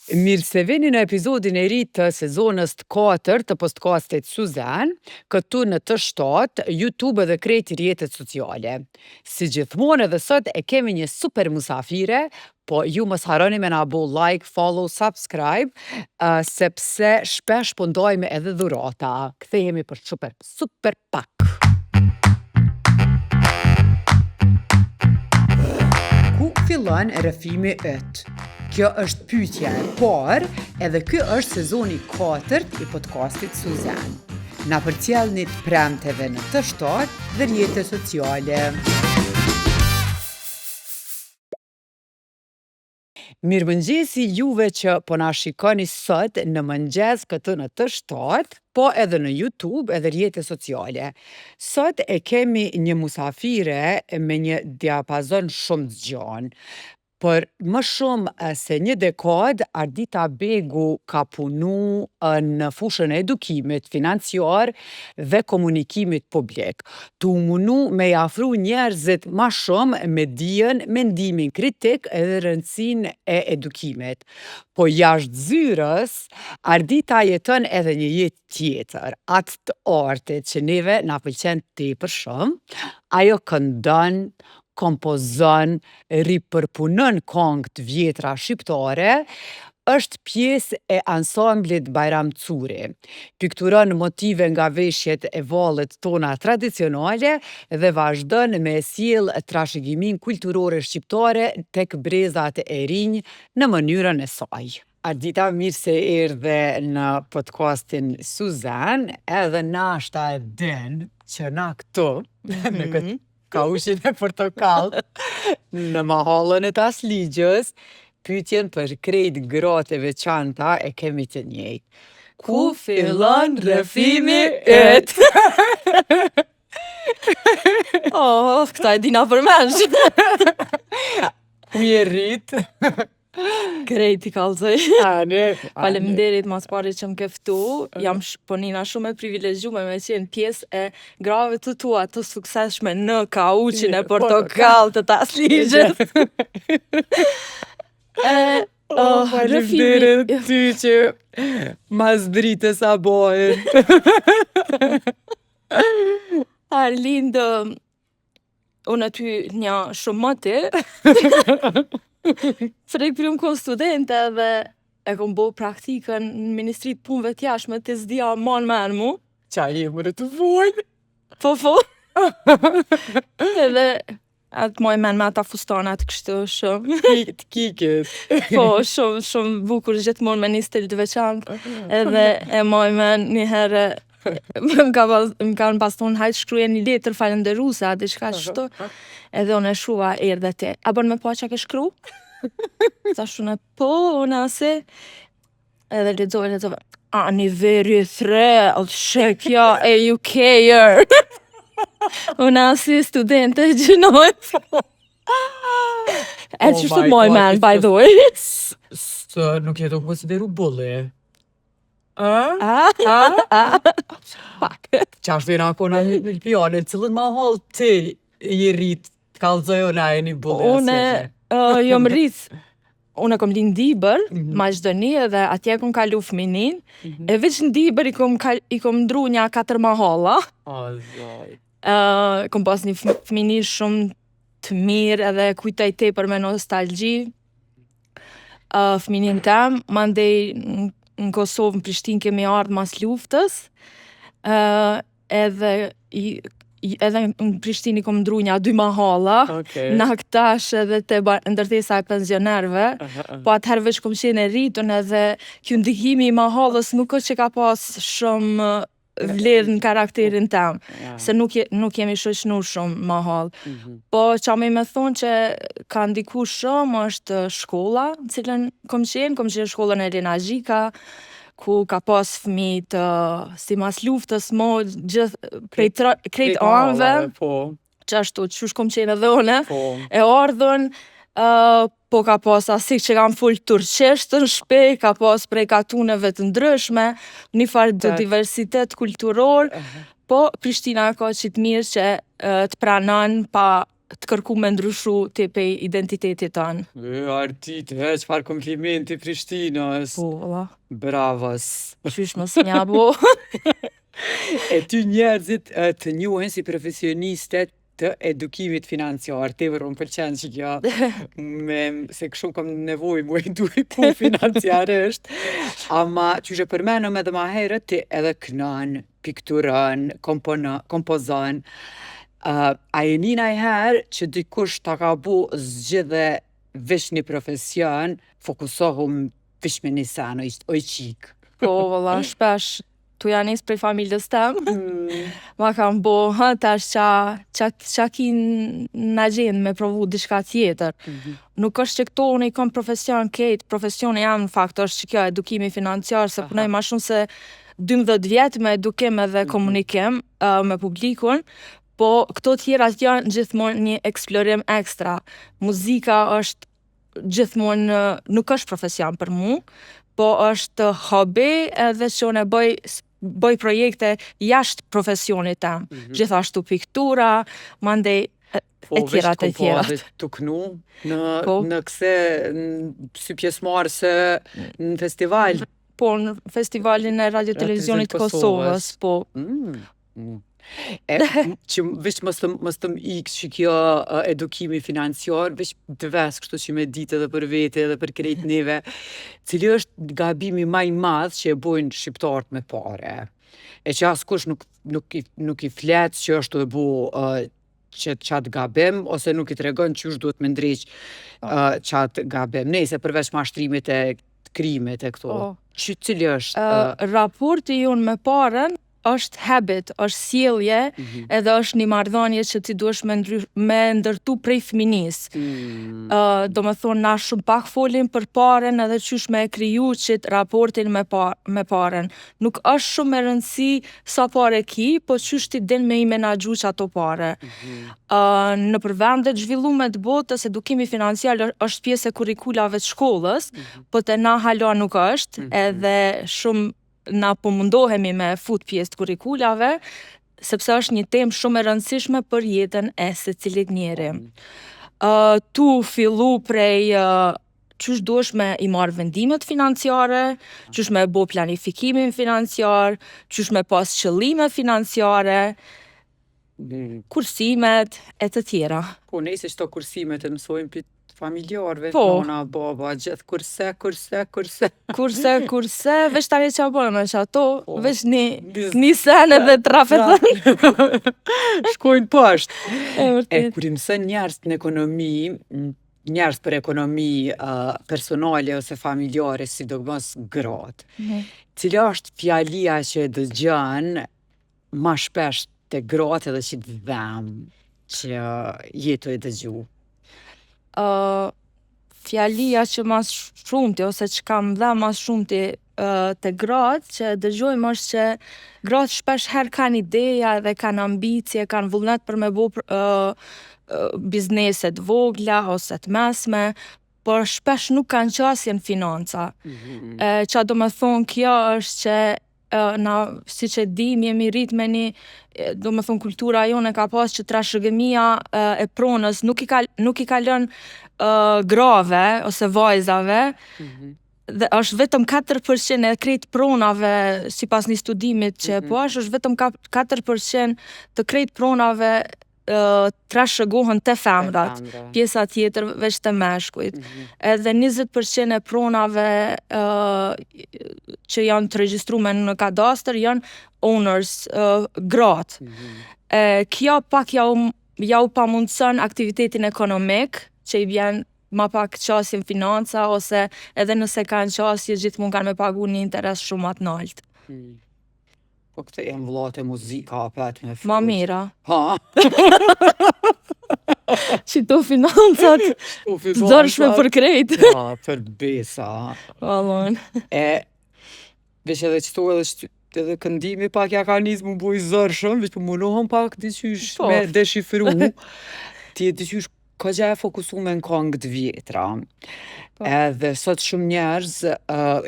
Mirë se vini në episodin e ri të sezonës të 4 të podcastit Suzan, këtu në të 7, YouTube dhe krejt rrjetet sociale. Si gjithmonë edhe sot e kemi një super musafire, po ju mos harroni me na bo like, follow, subscribe, sepse shpesh po ndajmë edhe dhurata. Kthehemi për super pak. Ku fillon rrëfimi yt? Kjo është pyetja e parë, edhe ky është sezoni 4 i podcastit Suzan. Na përcjellni të premteve në të 7 dhe rrjetet sociale. Mirëmëngjesi juve që po na shikoni sot në mëngjes këtu në të 7, po edhe në YouTube edhe rrjetet sociale. Sot e kemi një musafire me një diapazon shumë zgjon. Për më shumë se një dekadë, Ardita Begu ka punu në fushën e edukimit financiar dhe komunikimit publik. Tu munu me afru njerëzit ma shumë me dijen, mendimin kritik edhe rëndësinë e edukimit. Po jashtë zyrës, Ardita jeton edhe një jetë tjetër, atë të artit që neve na pëlqen tepër shumë. Ajo këndon, kompozon, ripërpunon këngë të vjetra shqiptare, është pjesë e ansamblit Bajram Curi. Pikturon motive nga veshjet e vallit tona tradicionale dhe vazhdon me sjell trashëgimin kulturore shqiptare tek brezat e rinj në mënyrën e saj. Ardita, mirë se erdhe në podcastin Suzan, edhe nashta e din që na këtu, në këtë kaushin e portokall, në mahallën e Tasligjës, pyetjen për krejt gratë e veçanta e kemi të njëjtë. Ku fillon rrëfimi yt? Këta e dina përmensh. Ku je rrit? Krejt i kallzoj. Faleminderit mas pari që më këftu. Jam ponina shumë e privilegjume me qenë pjesë e grave të tua të sukseshme në kauqin e portokall të Tasligjës. Faleminderit ty që mas drite sa bojën. Arlind, unë aty një shumëti, frek për më konë studente dhe e kom bo praktikën në Ministritë Punëve të Jashtme të zdia manë menë mu. Qa jemër e të vojnë? Po. Edhe atë moj menë me ata fustanat kështu shumë. Të kikit. Po, shumë bukur gjithmonë me një stil të veçantë. Edhe e moj menë një herë më kanë paston hajtë shkruje një letër falenderuse, atë shka shto. Edhe unë e shua erdhe te. A bën me pa që ke shkru? Sa shune, po, unë ase. Edhe lexove. Aniveri 3, shekja e UK-er. Unë ase studente gjënojt. E që shtu moj man, by the way. Së nuk jetë u konsideru bully. Pak. Qashtu jena kona një pjane, cilën ma hall ti i rrit kallzoj ona e një bully asjeqe? Unë jom rrit. Unë kom linë Dibër, Maqedoni, edhe atje kom kalu fëminin. E veç në Dibër i kom ndru një 4 mahalla. Kom pas një fëmini shumë të mirë edhe kujtoj tepër me nostalgji. Fëminin tem, mandej në Kosovë, në Prishtinë kemi ardhë mas luftës, edhe në Prishtinë kom ndru një 2 mahalla, në Aktash edhe të ndërtesa e pensionerve, po atëherë veç kom qenë e rritun edhe kjo ndihimi i mahallës nuk është që ka pas shumë vlerë në karakterin tem, se nuk jemi shoqënu shumë mahall. Po qa me thonë që ka ndiku shumë është shkolla, në cilën kom qenë shkollën e Elena Zhika, ku ka pas fëmijë të si mas luftës gjithë krejt anëve, që ashtu qysh kom qenë edhe une, e ardhën, po ka pas asik që kam full turqisht në shpe, ka pas prej katuneve të ndryshme, një farë të diversitet kulturor, po Prishtina ka qitë mirë që të pranon pa të kërku me ndryshu ti pe identitetit tanë. Artite, çfarë komplimenti Prishtinës. Po, valla. Bravos. Qysh mos mja bo. E ty njerëzit të njohin si profesionistet të edukimit financiar. Tepër më pëlqen që kjo, se kështu kam nevojë mu eduku financiarisht. Ama qysh e përmenëm edhe ma herët, ti edhe kënon, pikturon, kompozon. A e ni najherë që dikush ta ka bu zgjidhe vesh një profesion, fokusohu vesh me një sen, oj qik. Po, valla, shpesh. Tu janë nisë prej familjes tem. Ma kam bo, tash qa ki në gjenë me provu diçka tjetër. Nuk është që këto unë i kom profesion kejt, profesioni jam në fakt është që kjo edukimi financiar, se punoj ma shumë se 12 vjetë me edukim edhe komunikim me publikun, po këto tjerat janë gjithmonë një eksplorim ekstra. Muzika është gjithmonë, nuk është profesion për mu, po është hobi edhe që unë bëj projekte jashtë profesionit tem. Gjithashtu piktura, mandej e tjerat e tjerat. Të knu në këse si pjesëmarrëse në festival. Po, në festivalin e radio televizionit Kosovës, po. Që veç mos të ikë që kjo edukimi financiar, veç të vesë kështu që me ditë edhe për vete edhe për krejt neve, cili është gabimi maj madh që e bojnë shqiptarët me pare. E që askush nuk i flet që është të bu qatë gabim, ose nuk i tregon qysh duhet me ndreq qatë gabim. Nese përveç mashtrimit e krimit e këto. Cili është? Raporti jonë me paren, është habit, është sjellje, edhe është një marrëdhënie që ti duhesh me ndërtu prej fëminis. Do me thonë, na shumë pak folim për paren edhe qysh me kriju qit raportin me paren. Nuk është shumë e rëndësi sa pare ki, po qysh ti din me i menagju që ato pare. Në përvendet zhvillume të botës, edukimi financiar është pjesë e kurikulave të shkollës, po te na hala nuk është, edhe shumë na po mundohemi me fut pjesë të kurikulave, sepse është një temë shumë e rëndësishme për jetën e secilit njeri. Tu fillu prej qysh duhesh me i marrë vendimet financiare, qysh me bo planifikimin financiar, qysh me pas qëllime financiare, kursimet, e të tjera. Po, nejse qëto kursimet e mësojmë për familjarve, nona, baba, gjithë kurse. Kurse, veç tani që abonë që ato, veç një sen edhe trafetën. Shkojnë poshtë. Kur i mësën njerëz në ekonomi, njerëz për ekonomi personale ose familjare, sidomos gratë, cila është fjalia që dëgjon ma shpesh te gratë edhe që të dhem që jetu e dëgju? Fjalia që mas shumëti, ose që kam dhe mas shumëti të gratë, që dëgjojmë është që gratë shpesh herë kanë ideja dhe kanë ambicje, kanë vullnet për me bo bizneset vogla ose të mesme, por shpesh nuk kanë qasje në financa. Qa do me thonë kjo është që na, si që dim, jemi rrit me një, do me thonë kultura jone ka pas që trashëgëmia e pronës nuk i ka lënë grave ose vajzave, dhe është vetëm 4% e krejt pronave, si pas një studimit që po është vetëm 4% të krejt pronave trashëgohen të femrat, pjesa tjetër veç të meshkujt. Edhe 20% e pronave që janë të regjistrume në kadastër janë owners, gratë. Kjo pak ja u pamundson aktivitetin ekonomik, që i vjen ma pak qasjen financa, ose edhe nëse kanë qasje, gjithmonë kanë me pagu një interes shumë atë nalt. Po këte janë vllate muzika, apet me fut. Ma mira. Ha? Qito financat, zërshme për krejt. Ja, për besa. Valon. Veç edhe qëto edhe këndimi pak ja ka njës mu boj zërshëm, veç për munohëm pak diqysh me deshifru. Ti e diqysh ka gja e fokusu me në kongët vjetra. Edhe sot shumë njerëz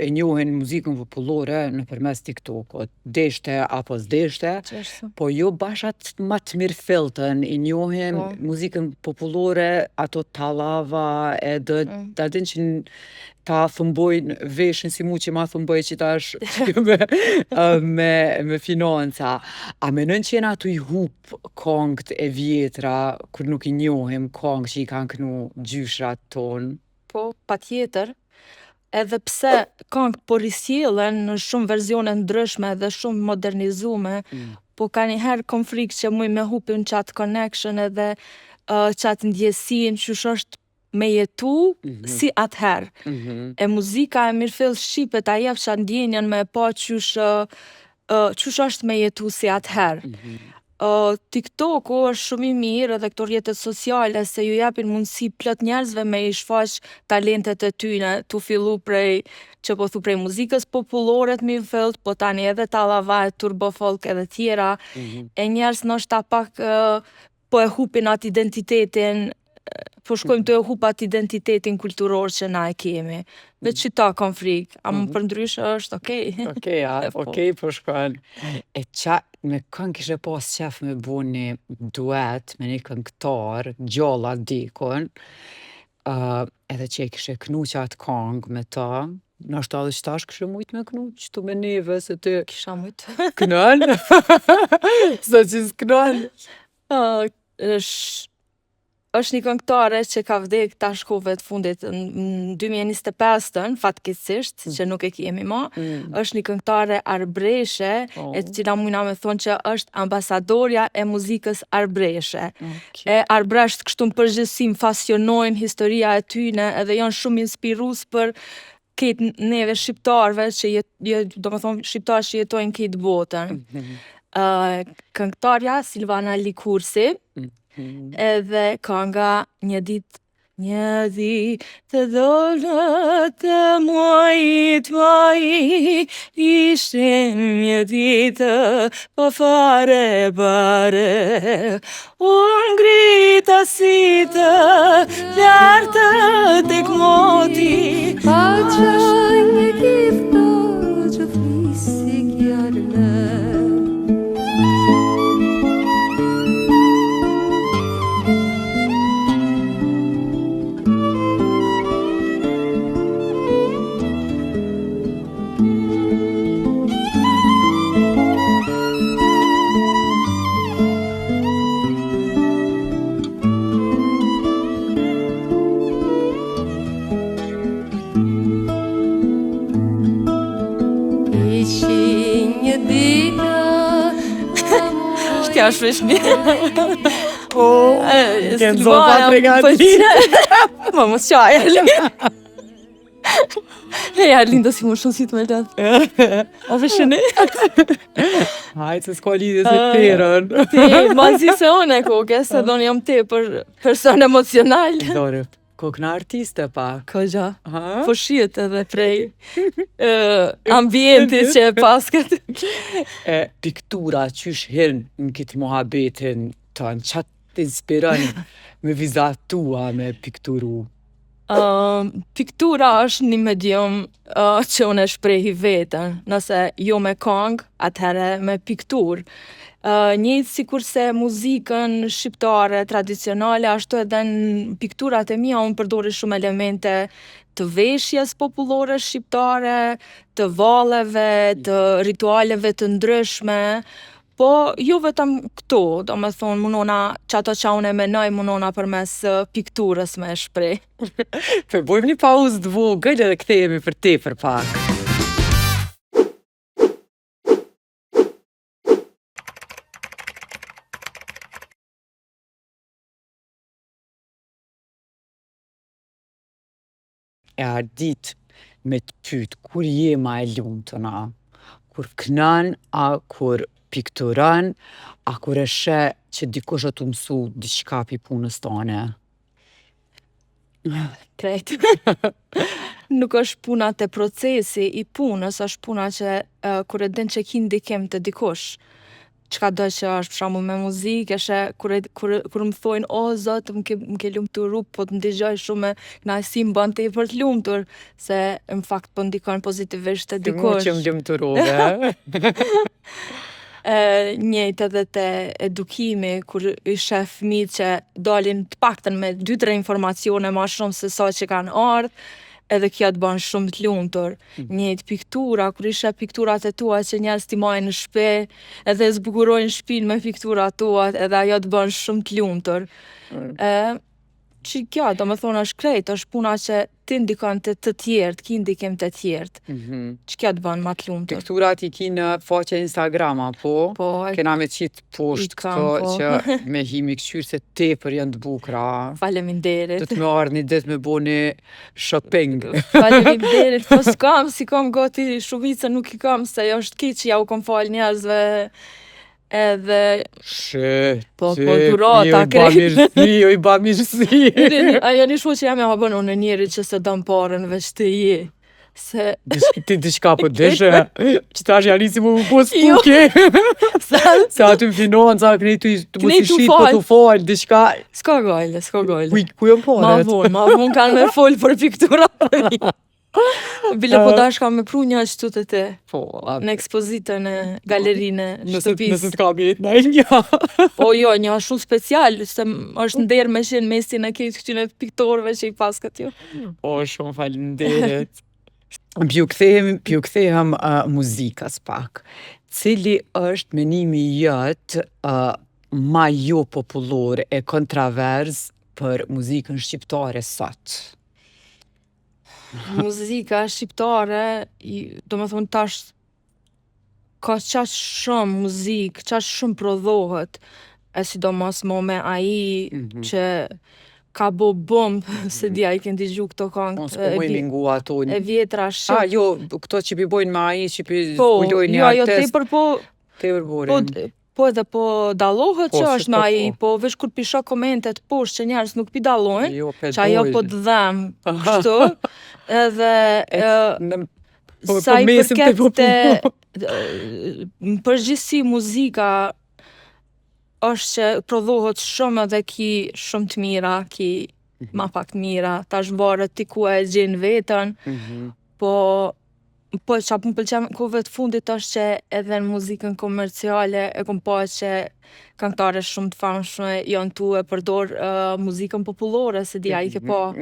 e njohin muzikën popullore nëpërmes TikTokut. Deshte apo s'deshte, po jo bashat ma të mirë filtën, i njohin muzikën popullore, ato tallava, edhe ta din që ta thumbojnë veshin si mu që ma thumboj që tash me financa. A menon që jena tu i hup kongët e vjetra, kur nuk i njohim kongë që i kanë kënu gjyshrat tonë? Po, patjetër. Edhe pse këngët po risjellen në shumë versione ndryshme dhe shumë modernizume, po ka njëherë kom frikë që muj me hupin qatë connection edhe qatë ndjesin qysh është me jetu si atëherë. E muzika e mirëfill shqipet a jep qatë ndjenjen me pa qysh është me jetu si atëherë. TikToku është shumë i mirë edhe këto rrjetet sociale se ju japin mundësi plot njerëzve me i shfaq talentet e tyne, tu fillu prej muzikës popullore të mirëfillt, po tani edhe tallava, turbo folk edhe tjera. E njerëz ndoshta pak po e hupin atë identitetin, po shkojmë të e hup atë identitetin kulturor që na e kemi. Veç që ta kom frikë, a më përndryshe është okej. Okej, po shkojnë. E qa, me kënë kishe pas qef me bo një duet me një këngëtar, gjalla dikon, edhe që e kishe knu qatë këngë me ta, nështë edhe qëtash kishe mujt me knu, qëtu me neve, se ty... Kisha mujt. Kënën? Sa që s'kënën? është një këngëtare që ka vdek tash kohëve të fundit në 2025-ën, fatkeqësisht, që nuk e kemi ma. Është një këngëtare arbreshe, e cila mujna me thonë që është ambasadorja e muzikës arbreshe. E arbresht kështu në përgjithësi fasionojnë historia e tyne edhe janë shumë inspirus për këtë neve shqiptarve që do më thonë shqiptar që jetojnë këtë botën. Këngëtarja Silvana Likursi, edhe kënga Një ditë dolë të muajit maj, ishte një ditë pa fare bare, unë ngrita si të lartë tek moti, pa qaj një gifto që flisi kjarë. Shkja është vesh një. Kënë zonë pa pregati. Më mos qaj, Arlin do si më shumë si të me ledhë. O veshëni? Hajtë se s'ka lidhje se terën. Mazi se one koke, se do një jam te për person emocional. Dore, kokna artiste pak. Ko gja, po shiet edhe prej ambienti që e pasket. Piktura, qysh hirnë në këtë muhabetin tënë, qatë t'inspiron me vizatua me pikturu? Piktura është një medium që unë e shprehi vetën, nëse jo me këngë, atëhere me piktur. Njëjtë si kurse muzikën shqiptare tradicionale, ashtu edhe në pikturat e mia unë përdori shumë elemente të veshjes popullore shqiptare, të valleve, të ritualeve të ndryshme, po jo vetëm këto, do me thonë munona qato qa unë e menoj munona përmes pikturës me shprej. Bojmë një pauzë të vogël edhe kthehemi për tepër pak. E ardit me të pyet, kur je ma e lumtuna? Kur kënan, a kur pikturon, a kur e she që dikush o të mësu diçka pi punës tane? Krejt. Nuk është puna të procesi i punës, është puna që kur e din që ki ndikim të dikush. çka do që është, për shembull me muzikë, kur më thojnë, o zot, më ke lumturu, po të ndëgjoj shumë me kënaqësi më bën tepër të lumtur, se në fakt po ndikon pozitivisht te Ti mu dikush. që më lumturove. Njëjtë edhe te edukimi, kur i sheh fëmijët që dalin të paktën me 2-3 informacione ma shumë se sa që kanë ardhur, edhe kjo të bën shumë të lumtur. Njëjtë piktura, kur i sheh pikturat e tua që njerëz t'i marrin në shtëpi, edhe zbukurojnë shtëpinë me pikturat tuat, edhe ajo të bën shumë të lumtur. Që kjo, do më thonë, është krejt, është puna që ti ndikon të tjertë, ki ndikim të tjertë. Që kjo të bën ma të lumtur. Pikturat i ki në faqe Instagrama, po? Po, Kena me qitë poshtë kam, këto po. që me himi këshyrë se tepër janë të bukra. faleminderit. Do të me ardhë një ditë me bo një shopping. Faleminderit, po s'kam, si kam gati shumica nuk i kam, se jo është ki që ja u kom fal njerëzve, edhe Shë, Po, durata, jo i ba mirësi, jo i ba mirësi. ajo një shku që jam ja bën unë njeri që se dëm parën veç të je. Se Ti diçka po deshe, që tash ja nisi mu po Jo. s'puke. Se aty më financa, kënej të mos i Kënej t'u shit, po fal. t'u fal, diçka. s'ka gajle, s'ka gajle. Ku jom Ma paret? vonë kanë me fol për piktura. Bile po dash kam me pru një ashtu të te, Po, në ekspozitën e galerinë e nëse shtëpisë. t'ka mjetë në një. Po jo, një shumë special, se është nder me qenë mesin e këtë këtyne piktorëve që i pas këtë jo. Po, shumë faleminderit. Pju kthehem muzikës pak. Cili është menimi jëtë ma jo popullor e kontroverz për muzikën shqiptare sot? Muzika shqiptare, do me thonë tash, ka qash shumë muzikë, qash shumë prodhohet, e sidomos mo me AI, që ka bo bum, se di a i kënë digju këto Unë këngë, s'po moj mingu ato. e vjetra A, shqip. jo, këto që pi bojnë me AI, që pi Po, ullojnë një jo, ajo artist. tepër po, Tepër po, borin. po edhe po dallohet Po, që si është me po, AI, po veç kur pi shoh komentet poshtë që njerëz nuk pi dallojnë, Jo, që ajo po të dhem, kështu, edhe Po, sa i mesin të përket në përgjithësi muzika është që prodhohet shumë edhe ki shumë të mira, ki ma pak të mira, tash mbarët ti ku e gjen veten, po që më pëlqen kohëve të fundit është që edhe në muzikën komerciale e kom pa që këngëtare shumë të famshme janë tu e përdor muzikën popullore, se di a i ke pa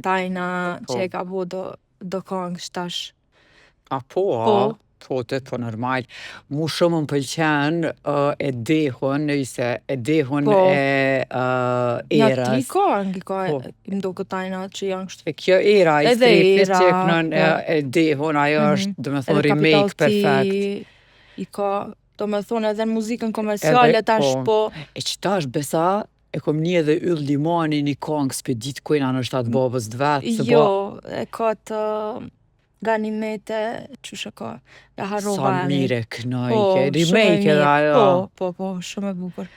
tajna që e ka bo do këngë tash. A po, po, të po normal. Mu shumë më pëlqen e dehon, nëjse e dehon Po. e Ja erës. ti këngë ka Po. më do këtë tajna që janë kështu. E kjo era, i Edhe strepis era, që kënën po. e dehon, ajo është, do me thonë, Edhe remake Kapital T perfekt. I ka, do me thonë edhe në muzikën komerciale Edhe, tash po. E që tash besa, e kom një edhe Yll Limani një kongë s'pedit kujna në shtatë babës të vetë. se Jo, e ka të ganimete, qyshe ka, ja harrova Sa emrin. mire kënoj, Po, ke shumë e remake edhe mirë. ajo. Po, shumë e bukur.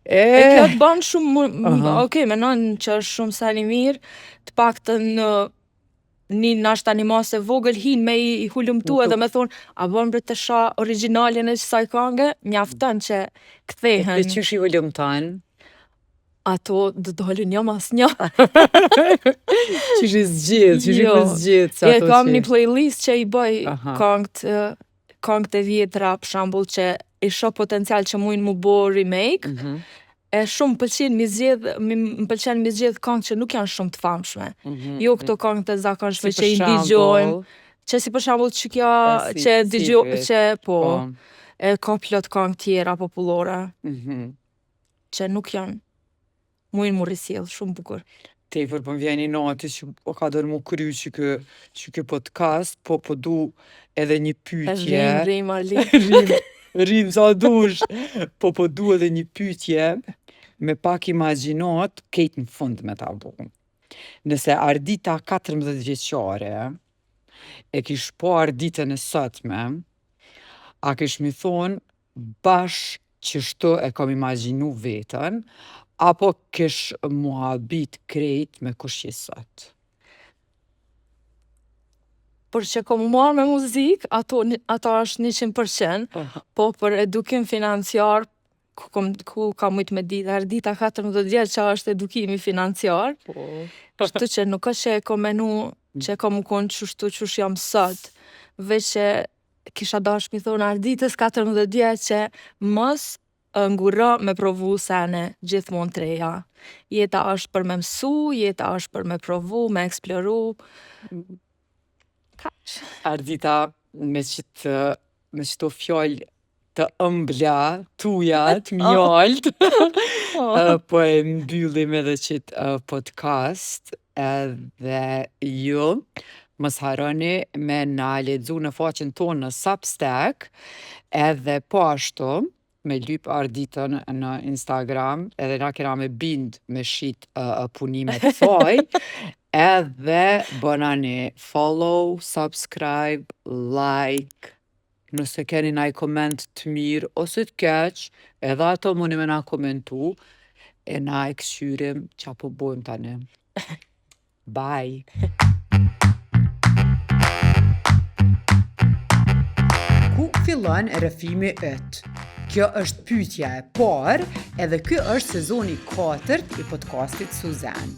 E kjo të banë shumë, okej, menon që është shumë sali mirë, të paktën një nashta një masë e vogël hin me i hulumtu edhe me thonë, a bën bre të sha originalin e kësaj këngë, mjafton që Dhe kthehen. që shi vëllum tanë? Ato do dolin një mas një. Që shi zgjith, që shi Jo. për zgjith. E kam një playlist që i bëj Aha. këngët e vjetra, për shembull që i shoh potencial që mujnë mu bo remake, e shumë më pëlqen mi zgjedh këngë që nuk janë shumë të famshme. Jo këto këngët e zakonshme që i ndigjojmë, që si për shembull që kjo që dëgjoj që po e ka plot këngë tjera popullore që nuk janë mujnë mu risjell shumë bukur. Tepër po më vjen i nati që po ka dërë mu kry që kë podcast, po du edhe një pytje. Rrim, Arli. Rrim sa dush. Po du edhe një pytje me pak imagjinat kejt në fund me ta bu. Nëse Ardita 14 vjeqare e kish po Arditën e sotme, a kish mi thonë bash që shto e kam imagjinu vetën, apo kish muhabit krejt me kush je sot? për që kom marrë me muzikë, ato është 100%, po për edukim financiar, ku ka mujt me ditë, Ardita 14 vjeç që është edukimi financiar, kështu që nuk është që e kom menu që e kom konë qështu qësh jam sot, veç që kisha dash mi thonë Arditës 14 vjeç që mos ngurra me provu sene gjithmonë treja. Jeta është për me mësu, jeta është për me provu, me eksploru. Kaq. Ardita, me qëto fjallë të ëmbla, tuja, të mjalt, po e mbyllim edhe qëtë podcast, edhe ju, mos harroni me na lexu në faqen tonë në Substack, edhe po ashtu, me lyp Arditën në Instagram, edhe na kena me bind me shit punimet saj, edhe bënani follow, subscribe, like, nëse keni naj koment të mirë ose të keq, edhe ato muni me na komentu, e na e këshyrim qa po bojmë tani. Bye! Ku fillon rrëfimi yt? Kjo është pyetja e parë, edhe ky është sezoni 4 i podcastit Suzan.